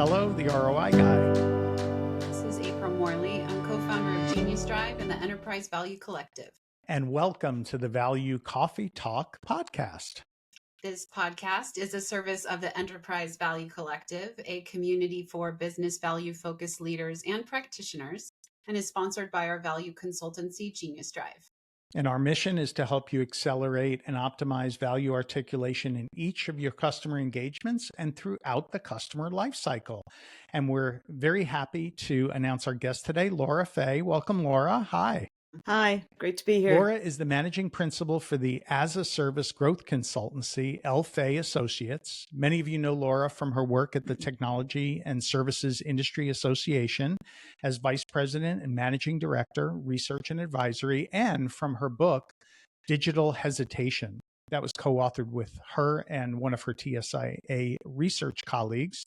Costello, the ROI guy. This is April Morley. I'm co-founder of Genius Drive and the Enterprise Value Collective. And welcome to the Value Coffee Talk podcast. This podcast is a service of the Enterprise Value Collective, a community for business value-focused leaders and practitioners, and is sponsored by our value consultancy, Genius Drive. And our mission is to help you accelerate and optimize value articulation in each of your customer engagements and throughout the customer lifecycle. And we're very happy to announce our guest today, Laura Fay. Welcome, Laura. Hi. Hi, great to be here. Laura is the managing principal for the as-a-service growth consultancy, Fay Associates. Many of you know Laura from her work at the Technology and Services Industry Association as vice president and managing director, research and advisory, and from her book, Digital Hesitation, that was co-authored with her and one of her TSIA research colleagues.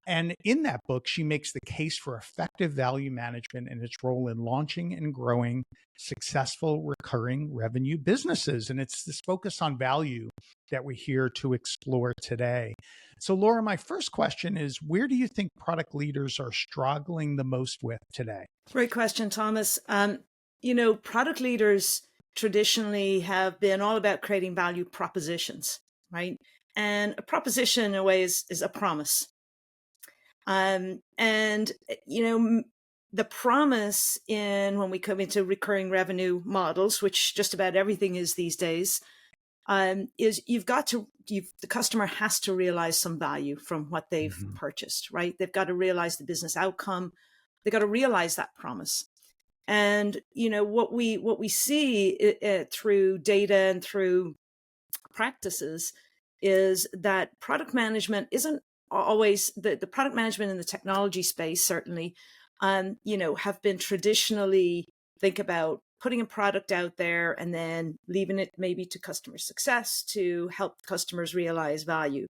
And in that book, she makes the case for effective value management and its role in launching and growing successful recurring revenue businesses. And it's this focus on value that we're here to explore today. So Laura, my first question is, where do you think product leaders are struggling the most with today? Great question, Thomas. Product leaders traditionally have been all about creating value propositions, right? And a proposition in a way is a promise. The promise when we come into recurring revenue models, which just about everything is these days, is the customer has to realize some value from what they've purchased, right? They've got to realize the business outcome. They've got to realize that promise. And, what we see through data and through practices is that product management isn't always the product management in the technology space, certainly, have been traditionally think about putting a product out there and then leaving it maybe to customer success to help customers realize value,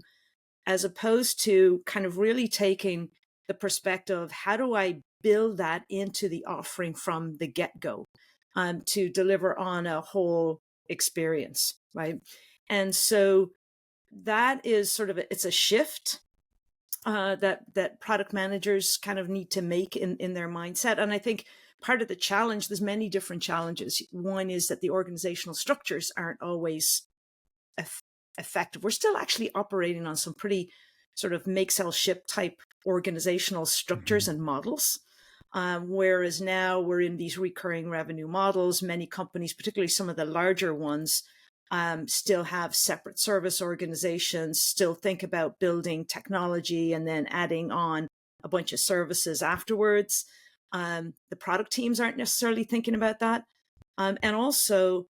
as opposed to kind of really taking the perspective of how do I build that into the offering from the get-go to deliver on a whole experience, right? And so that is it's a shift that product managers kind of need to make in their mindset. And I think part of the challenge, there's many different challenges. One is that the organizational structures aren't always effective. We're still actually operating on some pretty sort of make, sell, ship type organizational structures and models. Whereas now we're in these recurring revenue models. Many companies, particularly some of the larger ones, still have separate service organizations, still think about building technology and then adding on a bunch of services afterwards. The product teams aren't necessarily thinking about that. And also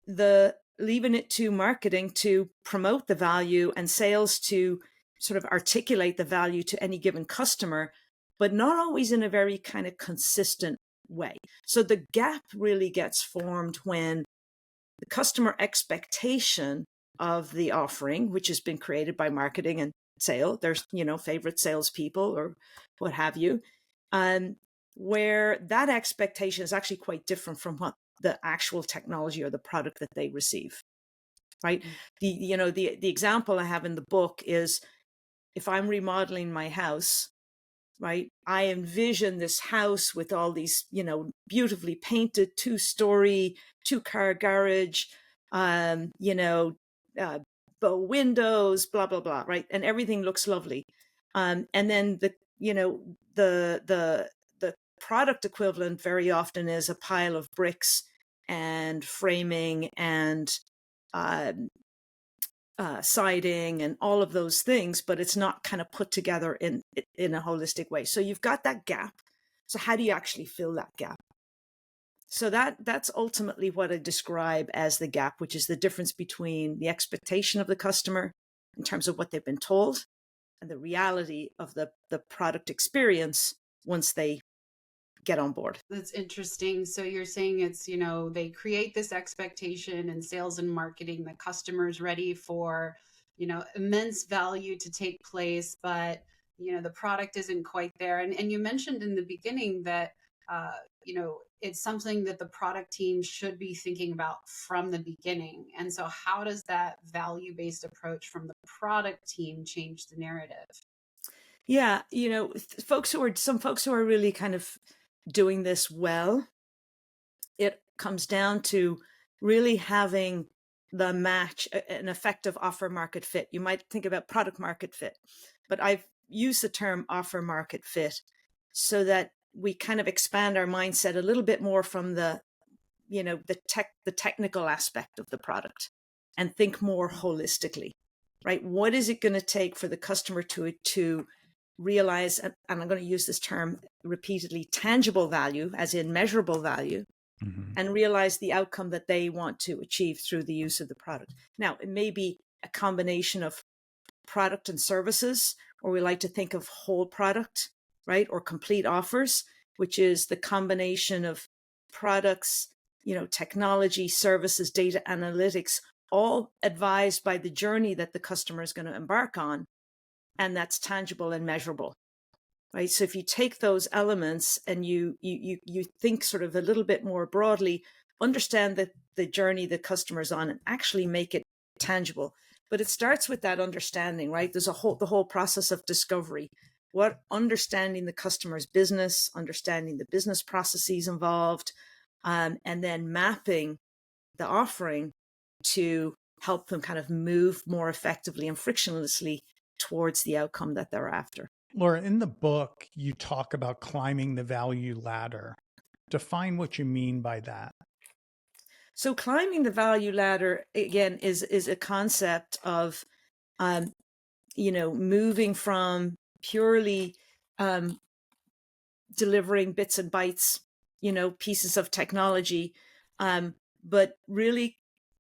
leaving it to marketing to promote the value and sales to sort of articulate the value to any given customer, but not always in a very kind of consistent way. So the gap really gets formed when the customer expectation of the offering, which has been created by marketing and sale, there's, favorite salespeople or what have you, where that expectation is actually quite different from what the actual technology or the product that they receive, right? The example I have in the book is if I'm remodeling my house, right? I envision this house with all these, beautifully painted 2-story, 2-car garage, bow windows, blah, blah, blah, right? And everything looks lovely. And then the product equivalent very often is a pile of bricks and framing and siding and all of those things, but it's not kind of put together in a holistic way. So you've got that gap. So how do you actually fill that gap? So that's ultimately what I describe as the gap, which is the difference between the expectation of the customer in terms of what they've been told and the reality of the product experience once they get on board. That's interesting. So you're saying it's, they create this expectation in sales and marketing, the customer's ready for, immense value to take place, but, the product isn't quite there. And you mentioned in the beginning that, it's something that the product team should be thinking about from the beginning. And so how does that value-based approach from the product team change the narrative? Yeah, some folks who are really kind of doing this well, it comes down to really having the match, an effective offer market fit. You might think about product market fit, but I've used the term offer market fit so that we kind of expand our mindset a little bit more from the technical aspect of the product and think more holistically, right? What is it going to take for the customer to realize, and I'm going to use this term repeatedly, tangible value, as in measurable value, and realize the outcome that they want to achieve through the use of the product. Now, it may be a combination of product and services, or we like to think of whole product, right? Or complete offers, which is the combination of products, technology, services, data analytics, all advised by the journey that the customer is going to embark on. And that's tangible and measurable, right? So if you take those elements and you think sort of a little bit more broadly, understand that the journey the customer's on and actually make it tangible. But it starts with that understanding, right? There's the whole process of discovery. Understanding the customer's business, understanding the business processes involved, and then mapping the offering to help them kind of move more effectively and frictionlessly towards the outcome that they're after. Laura, in the book, you talk about climbing the value ladder. Define what you mean by that. So climbing the value ladder, again, is a concept of, moving from purely delivering bits and bytes, pieces of technology, but really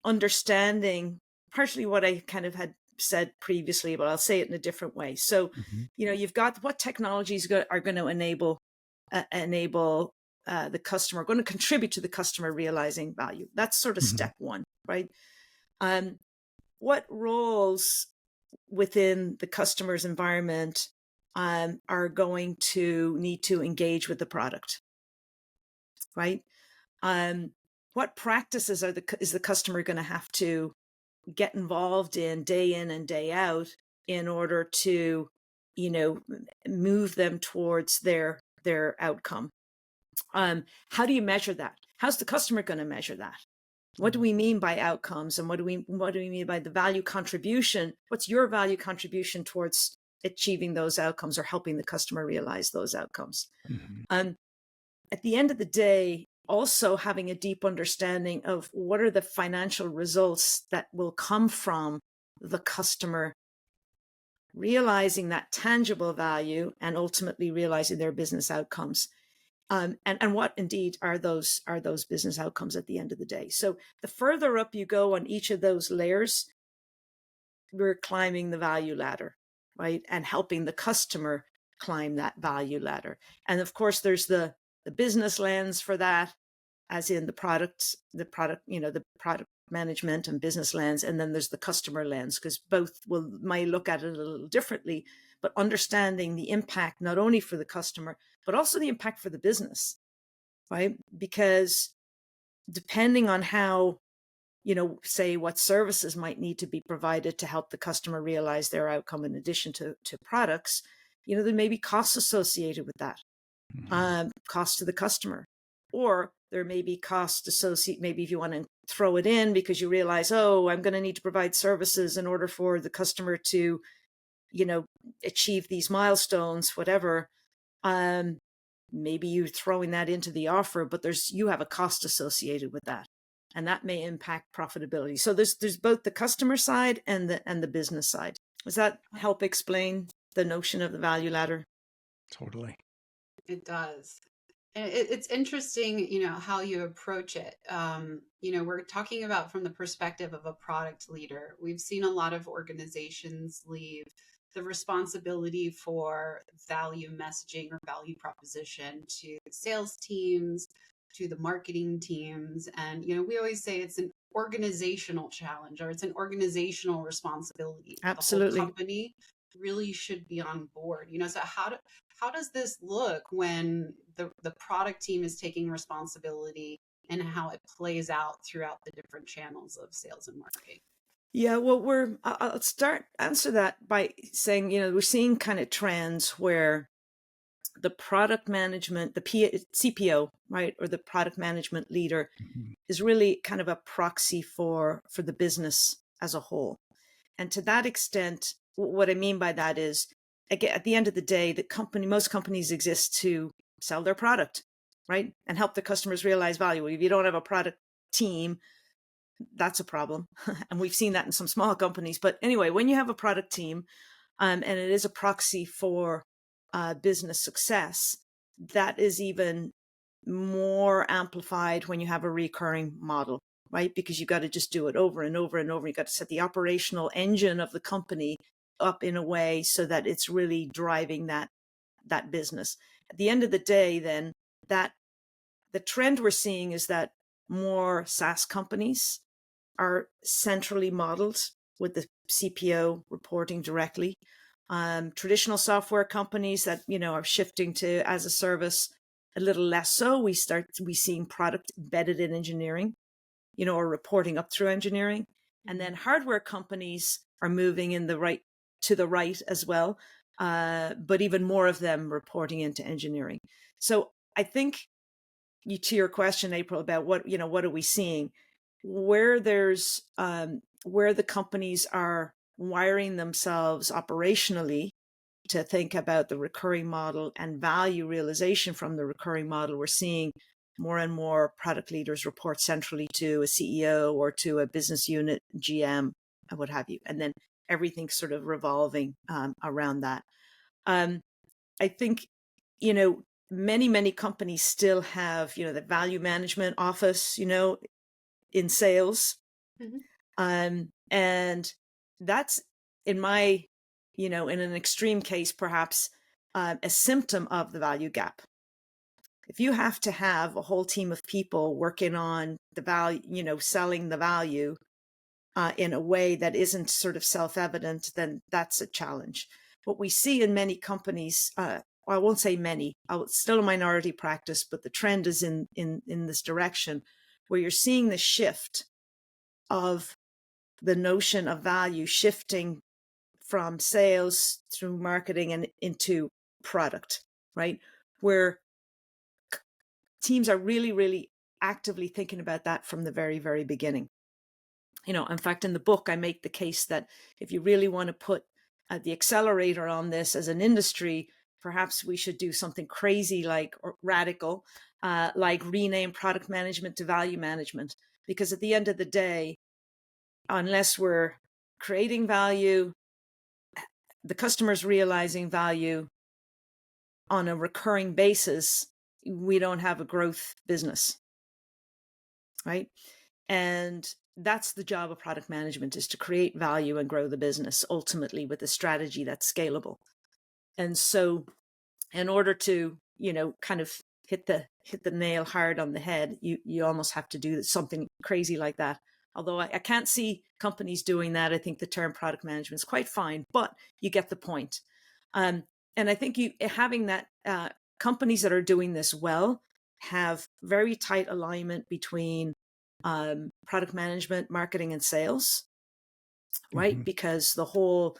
understanding partially what I kind of had said previously, but I'll say it in a different way. So, you've got what technologies are going to enable the customer, going to contribute to the customer realizing value. That's sort of step one, right? What roles within the customer's environment are going to need to engage with the product, right? What practices is the customer going to have to get involved in and day out in order to, move them towards their outcome? How do you measure that? How's the customer going to measure that? What do we mean by outcomes, and what do we mean by the value contribution? What's your value contribution towards achieving those outcomes or helping the customer realize those outcomes? At the end of the day, also having a deep understanding of what are the financial results that will come from the customer realizing that tangible value and ultimately realizing their business outcomes. And what indeed are those business outcomes at the end of the day? So the further up you go on each of those layers, we're climbing the value ladder, right? And helping the customer climb that value ladder. And of course, there's the business lens for that, as in the product management and business lens. And then there's the customer lens, because both might look at it a little differently, but understanding the impact, not only for the customer, but also the impact for the business, right? Because depending on how, say what services might need to be provided to help the customer realize their outcome in addition to products, there may be costs associated with that, cost to the customer. Or there may be costs associated, maybe if you want to throw it in because you realize, I'm going to need to provide services in order for the customer to, achieve these milestones, whatever. Maybe you're throwing that into the offer, but you have a cost associated with that, and that may impact profitability. So there's both the customer side and the business side. Does that help explain the notion of the value ladder? Totally. It does. And it's interesting, how you approach it. We're talking about from the perspective of a product leader. We've seen a lot of organizations leave the responsibility for value messaging or value proposition to sales teams, to the marketing teams. And, we always say it's an organizational challenge, or it's an organizational responsibility. Absolutely. The whole company really should be on board. So how does this look when the product team is taking responsibility, and how it plays out throughout the different channels of sales and marketing? Yeah, well, I'll start answer that by saying, we're seeing kind of trends where the product management, CPO, right, or the product management leader Mhm. is really kind of a proxy for the business as a whole. And to that extent, what I mean by that is, again, at the end of the day, most companies exist to sell their product, right, and help the customers realize value. If you don't have a product team, that's a problem. And we've seen that in some small companies. But anyway, when you have a product team, and it is a proxy for business success, that is even more amplified when you have a recurring model, right? Because you got to just do it over and over and over. You got to set the operational engine of the company up in a way so that it's really driving that business. At the end of the day, then, that the trend we're seeing is that more SaaS companies are centrally modeled with the CPO reporting directly. Traditional software companies that are shifting to as a service, a little less so. We seeing product embedded in engineering, or reporting up through engineering, and then hardware companies are moving to the right as well, but even more of them reporting into engineering. So I think, to your question, April, about what are we seeing, where the companies are wiring themselves operationally to think about the recurring model and value realization from the recurring model. We're seeing more and more product leaders report centrally to a CEO or to a business unit GM and what have you, and then everything sort of revolving around that. I think, many companies still have, the value management office, in sales. Mm-hmm. And that's, in my, in an extreme case, perhaps a symptom of the value gap. If you have to have a whole team of people working on the value, selling the value in a way that isn't sort of self-evident, then that's a challenge. What we see in many companies, well, I won't say many, it's still a minority practice, but the trend is in this direction, where you're seeing the shift of the notion of value shifting from sales through marketing and into product, right? Where teams are really, really actively thinking about that from the very, very beginning. In fact, in the book, I make the case that if you really want to put the accelerator on this as an industry, perhaps we should do something crazy or radical, like rename product management to value management. Because at the end of the day, unless we're creating value, the customer's realizing value on a recurring basis, we don't have a growth business, right? And that's the job of product management, is to create value and grow the business ultimately with a strategy that's scalable. And so in order to, kind of hit the nail hard on the head, you almost have to do something crazy like that. Although I can't see companies doing that. I think the term product management is quite fine, but you get the point. And I think having that, companies that are doing this well have very tight alignment between product management, marketing, and sales, right? Mhm. Because the whole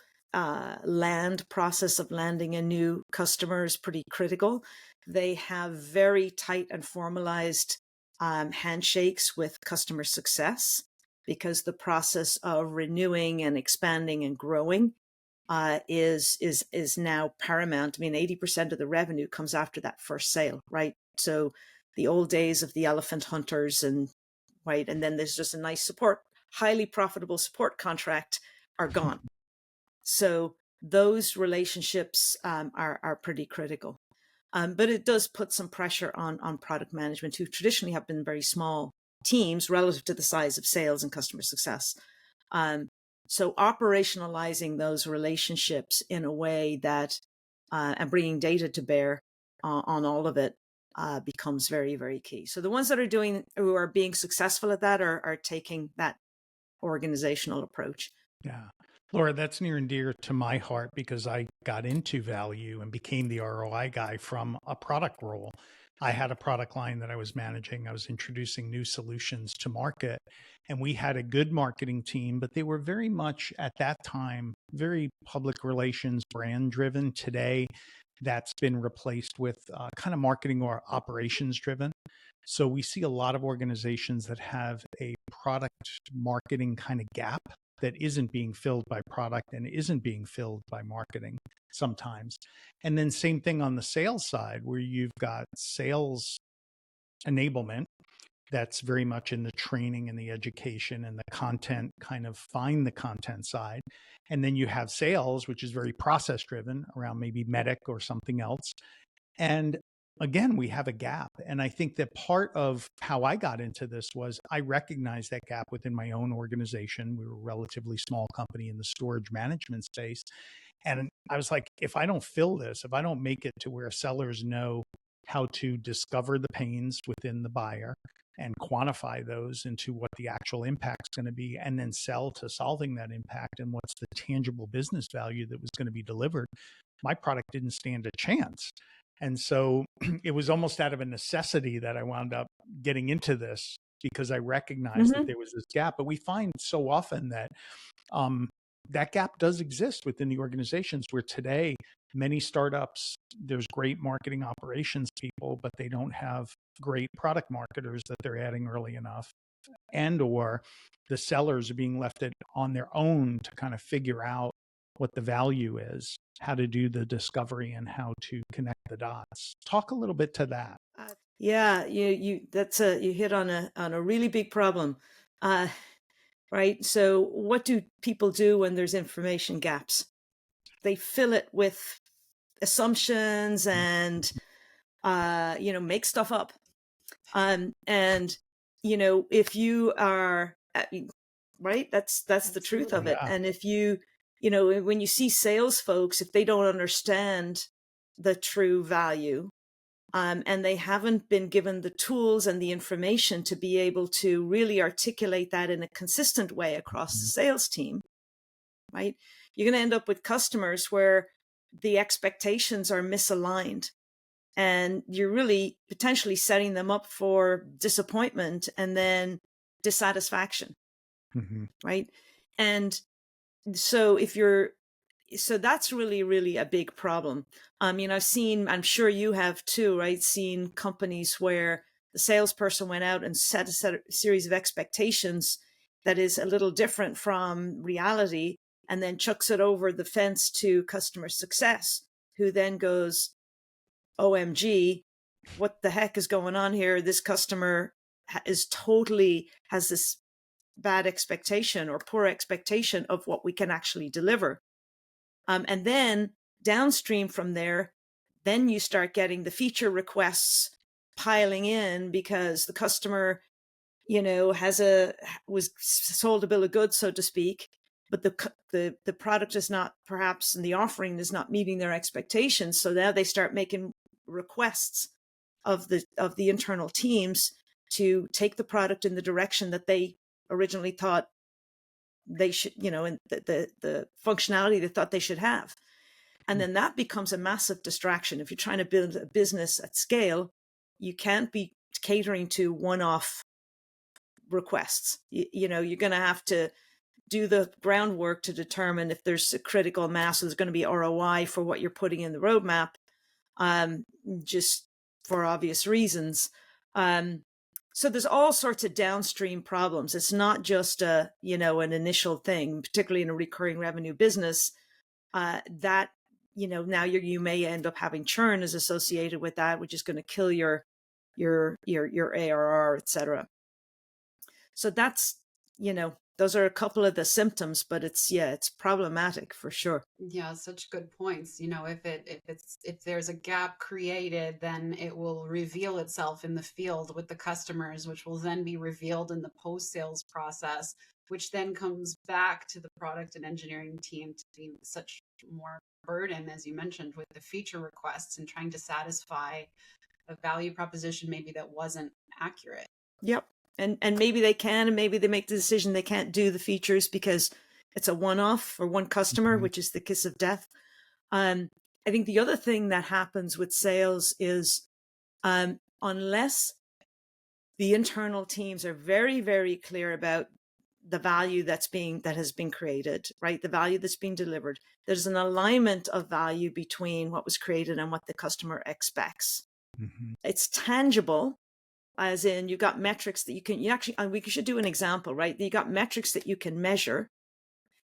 process of landing a new customer is pretty critical. They have very tight and formalized handshakes with customer success, because the process of renewing and expanding and growing is now paramount. I mean, 80% of the revenue comes after that first sale, right? So the old days of the elephant hunters and then there's just a nice highly profitable support contract are gone. So those relationships are pretty critical. But it does put some pressure on product management, who traditionally have been very small teams relative to the size of sales and customer success. So operationalizing those relationships in a way that, and bringing data to bear on all of it, becomes very, very key. So the ones who are being successful at that are taking that organizational approach. Yeah. Laura, that's near and dear to my heart, because I got into value and became the ROI guy from a product role. I had a product line that I was managing. I was introducing new solutions to market, and we had a good marketing team, but they were very much at that time, very public relations, brand driven. Today, that's been replaced with kind of marketing or operations driven. So we see a lot of organizations that have a product marketing kind of gap that isn't being filled by product and isn't being filled by marketing sometimes. And then same thing on the sales side, where you've got sales enablement that's very much in the training and the education and the content, kind of find the content side. And then you have sales, which is very process driven around maybe medic or something else. And again, we have a gap. And I think that part of how I got into this was I recognized that gap within my own organization. We were a relatively small company in the storage management space. And I was like, if I don't fill this, if I don't make it to where sellers know how to discover the pains within the buyer and quantify those into what the actual impact is going to be, and then sell to solving that impact and what's the tangible business value that was going to be delivered, my product didn't stand a chance. And so it was almost out of a necessity that I wound up getting into this, because I recognized that there was this gap. But we find so often that that gap does exist within the organizations, where today many startups, there's great marketing operations people, but they don't have great product marketers that they're adding early enough, and or the sellers are being left on their own to kind of figure out what the value is, how to do the discovery, and how to connect the dots. Talk a little bit to that. Yeah, you hit on a really big problem, right? So what do people do when there's information gaps? They fill it with assumptions and make stuff up. And if you are right, that's the truth of it. Yeah. And if when you see sales folks, if they don't understand the true value, and they haven't been given the tools and the information to be able to really articulate that in a consistent way across the sales team, right? You're going to end up with customers where the expectations are misaligned, and you're really potentially setting them up for disappointment and then dissatisfaction, right? And so so that's really, really a big problem. I'm sure you have too, right? Seen companies where the salesperson went out and set a series of expectations that is a little different from reality, and then chucks it over the fence to customer success, who then goes, OMG, what the heck is going on here? This customer has this bad expectation or poor expectation of what we can actually deliver. And then downstream from there, then you start getting the feature requests piling in because the customer, was sold a bill of goods, so to speak, but the product is not, perhaps, and the offering is not meeting their expectations. So now they start making requests of the internal teams to take the product in the direction that they originally thought they should, and the functionality they thought they should have. And then that becomes a massive distraction. If you're trying to build a business at scale, you can't be catering to one-off requests. You're going to have to do the groundwork to determine if there's a critical mass, so there's going to be ROI for what you're putting in the roadmap, just for obvious reasons. So there's all sorts of downstream problems. It's not just an initial thing, particularly in a recurring revenue business, that, now you may end up having churn is associated with that, which is going to kill your ARR, et cetera. So that's, those are a couple of the symptoms, but it's problematic for sure. Yeah, such good points. If there's a gap created, then it will reveal itself in the field with the customers, which will then be revealed in the post-sales process, which then comes back to the product and engineering team to be such more burden, as you mentioned, with the feature requests and trying to satisfy a value proposition maybe that wasn't accurate. Yep. And maybe they can, and maybe they make the decision they can't do the features because it's a one-off for one customer, which is the kiss of death. I think the other thing that happens with sales is unless the internal teams are very, very clear about the value that has been created, right? The value that's being delivered. There's an alignment of value between what was created and what the customer expects. Mm-hmm. It's tangible, as in you got metrics that we should do an example, right? You got metrics that you can measure.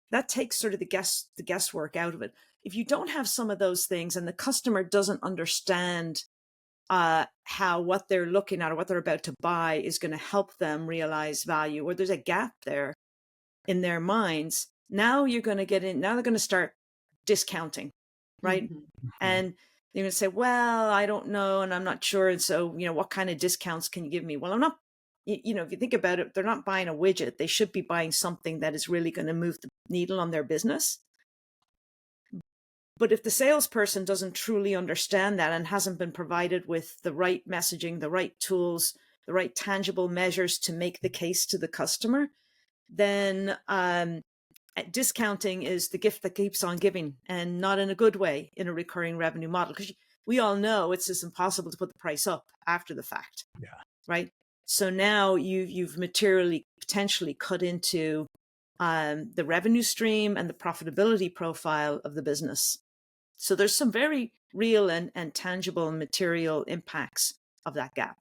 That takes sort of the guesswork out of it. If you don't have some of those things and the customer doesn't understand how what they're looking at or what they're about to buy is going to help them realize value, or there's a gap there in their minds, now they're going to start discounting, right? Mm-hmm. And they're going to say, well, I don't know, and I'm not sure. And so, what kind of discounts can you give me? Well, I'm not, if you think about it, they're not buying a widget. They should be buying something that is really going to move the needle on their business. But if the salesperson doesn't truly understand that and hasn't been provided with the right messaging, the right tools, the right tangible measures to make the case to the customer, then discounting is the gift that keeps on giving, and not in a good way in a recurring revenue model. Because we all know it's just impossible to put the price up after the fact. Yeah. Right. So now you've potentially cut into the revenue stream and the profitability profile of the business. So there's some very real and tangible and material impacts of that gap.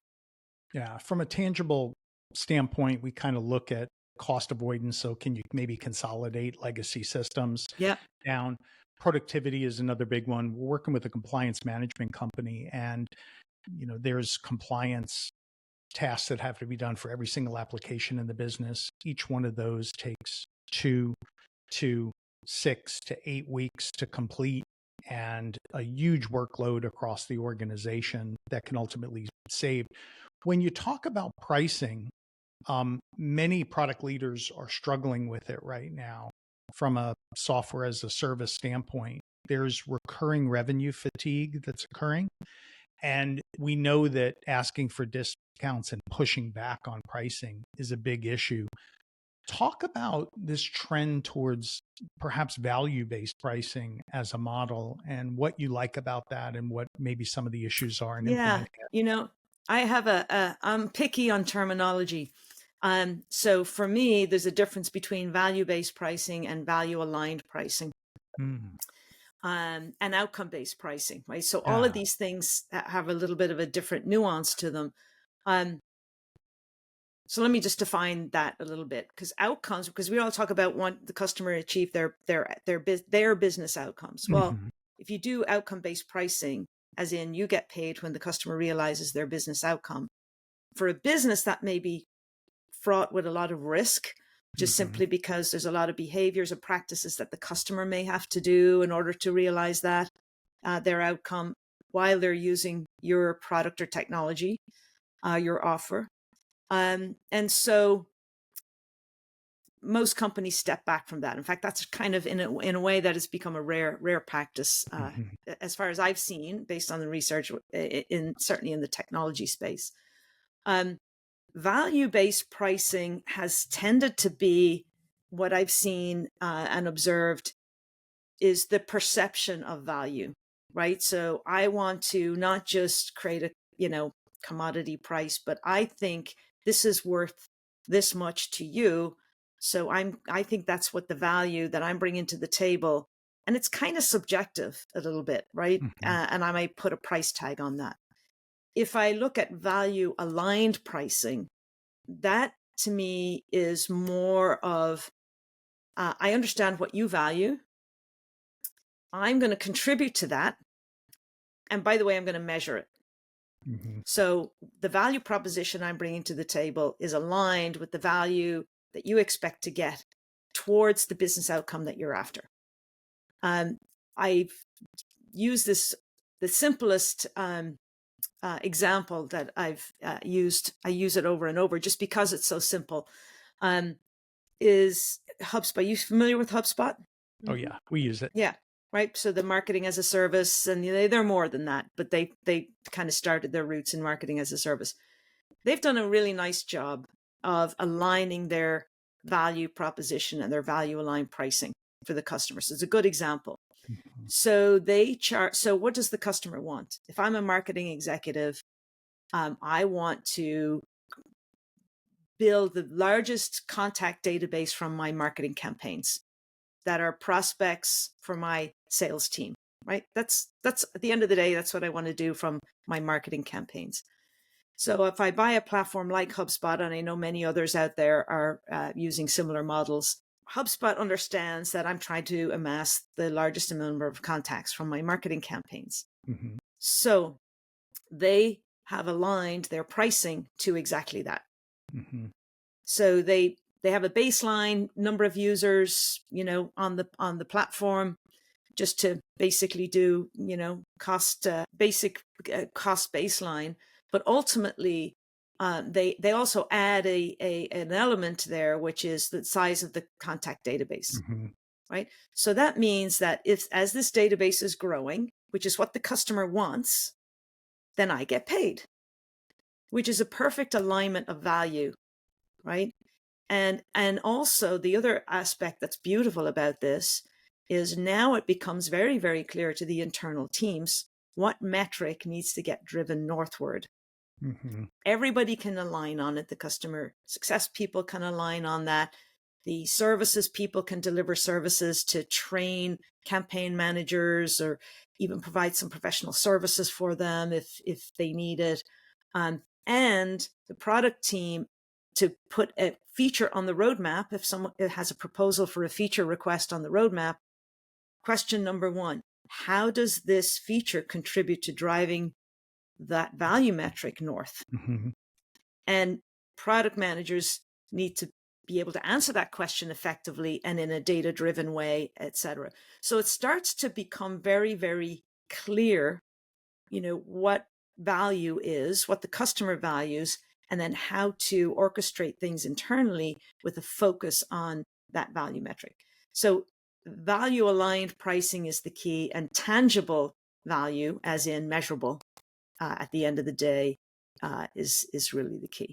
Yeah. From a tangible standpoint, we kind of look at cost avoidance. So can you maybe consolidate legacy systems down? Productivity is another big one. We're working with a compliance management company, and there's compliance tasks that have to be done for every single application in the business. Each one of those takes 2 to 6 to 8 weeks to complete, and a huge workload across the organization that can ultimately save. When you talk about pricing, many product leaders are struggling with it right now from a software as a service standpoint. There's recurring revenue fatigue that's occurring. And we know that asking for discounts and pushing back on pricing is a big issue. Talk about this trend towards perhaps value-based pricing as a model, and what you like about that, and what maybe some of the issues are in implementing it. I have I'm picky on terminology. So for me, there's a difference between value-based pricing and value-aligned pricing. Mm. And outcome-based pricing, right? So all of these things have a little bit of a different nuance to them. So let me just define that a little bit, because we all talk about want the customer to achieve their business outcomes. Well, mm-hmm. If you do outcome-based pricing, as in you get paid when the customer realizes their business outcome, for a business that may be fraught with a lot of risk, just mm-hmm. simply because there's a lot of behaviors and practices that the customer may have to do in order to realize that their outcome while they're using your product or technology, your offer. And so most companies step back from that. In fact, that's kind of in a way that has become a rare practice, mm-hmm. as far as I've seen, based on the research, certainly in the technology space. Value-based pricing has tended to be, what I've seen and observed, is the perception of value, right? So I want to not just create a commodity price, but I think this is worth this much to you. So I think that's what the value that I'm bringing to the table, and it's kind of subjective a little bit, right? Mm-hmm. And I might put a price tag on that. If I look at value aligned pricing, that to me is more of, I understand what you value. I'm going to contribute to that. And by the way, I'm going to measure it. Mm-hmm. So the value proposition I'm bringing to the table is aligned with the value that you expect to get towards the business outcome that you're after. I've used the simplest example that I've used. I use it over and over just because it's so simple. Is HubSpot. Are you familiar with HubSpot? Oh yeah, we use it. Yeah. Right. So the marketing as a service, and they're more than that, but they kind of started their roots in marketing as a service. They've done a really nice job of aligning their value proposition and their value aligned pricing for the customers. So it's a good example. Mm-hmm. So they charge. So what does the customer want? If I'm a marketing executive, I want to build the largest contact database from my marketing campaigns that are prospects for my sales team, right? That's at the end of the day, that's what I want to do from my marketing campaigns. So if I buy a platform like HubSpot, and I know many others out there are using similar models, HubSpot understands that I'm trying to amass the largest number of contacts from my marketing campaigns. Mm-hmm. So they have aligned their pricing to exactly that. Mm-hmm. So they have a baseline number of users, on the platform, just to basically do, basic cost baseline. But ultimately, they also add an element there, which is the size of the contact database, mm-hmm. right? So that means that as this database is growing, which is what the customer wants, then I get paid, which is a perfect alignment of value, right? And also the other aspect that's beautiful about this is now it becomes very, very clear to the internal teams what metric needs to get driven northward. Mm-hmm. Everybody can align on it. The customer success people can align on that. The services people can deliver services to train campaign managers, or even provide some professional services for them if they need it. And the product team to put a feature on the roadmap. If someone has a proposal for a feature request on the roadmap, question number one, how does this feature contribute to driving that value metric north? Mm-hmm. And product managers need to be able to answer that question effectively and in a data-driven way, etc. So it starts to become very, very clear, what value is, what the customer values, and then how to orchestrate things internally with a focus on that value metric. So value aligned pricing is the key, and tangible value, as in measurable, at the end of the day, is really the key.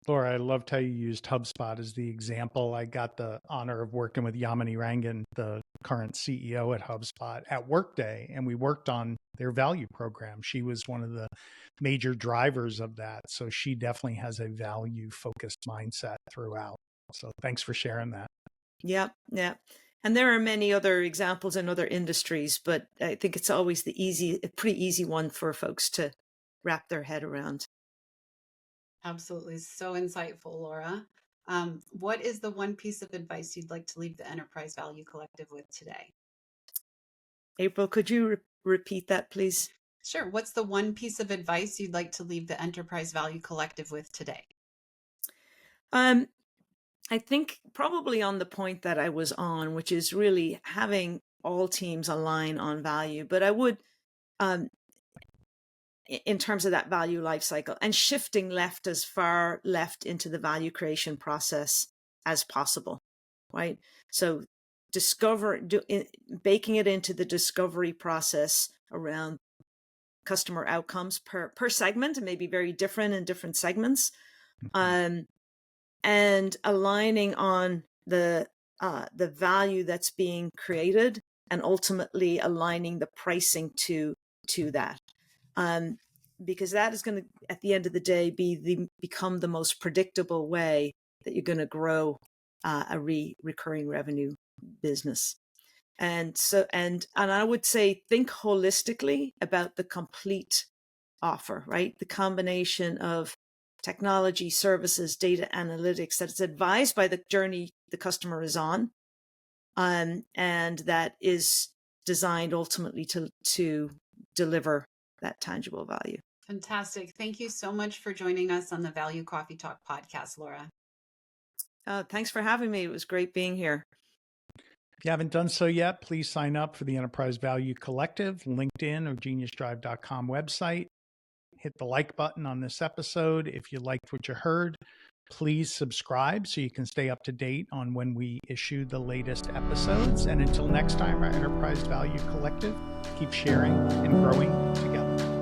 Laura, I loved how you used HubSpot as the example. I got the honor of working with Yamini Rangan, the current CEO at HubSpot, at Workday, and we worked on their value program. She was one of the major drivers of that. So she definitely has a value-focused mindset throughout. So thanks for sharing that. Yeah. And there are many other examples in other industries, but I think it's always a pretty easy one for folks to wrap their head around. Absolutely. So insightful, Laura. What is the one piece of advice you'd like to leave the Enterprise Value Collective with today? April, could you repeat that, please? Sure. What's the one piece of advice you'd like to leave the Enterprise Value Collective with today? I think probably on the point that I was on, which is really having all teams align on value. But I would, in terms of that value life cycle, and shifting left as far left into the value creation process as possible, right? So baking it into the discovery process around customer outcomes per segment, and maybe very different in different segments. And aligning on the value that's being created, and ultimately aligning the pricing to that, because that is going to, at the end of the day, become the most predictable way that you're going to grow a recurring revenue business. And so, and I would say, think holistically about the complete offer, right? The combination of technology, services, data analytics that's advised by the journey the customer is on, and that is designed ultimately to deliver that tangible value. Fantastic. Thank you so much for joining us on the Value Coffee Talk podcast, Laura. Thanks for having me. It was great being here. If you haven't done so yet, please sign up for the Enterprise Value Collective, LinkedIn or geniusdrive.com website. Hit the like button on this episode. If you liked what you heard, please subscribe so you can stay up to date on when we issue the latest episodes. And until next time, our Enterprise Value Collective, keep sharing and growing together.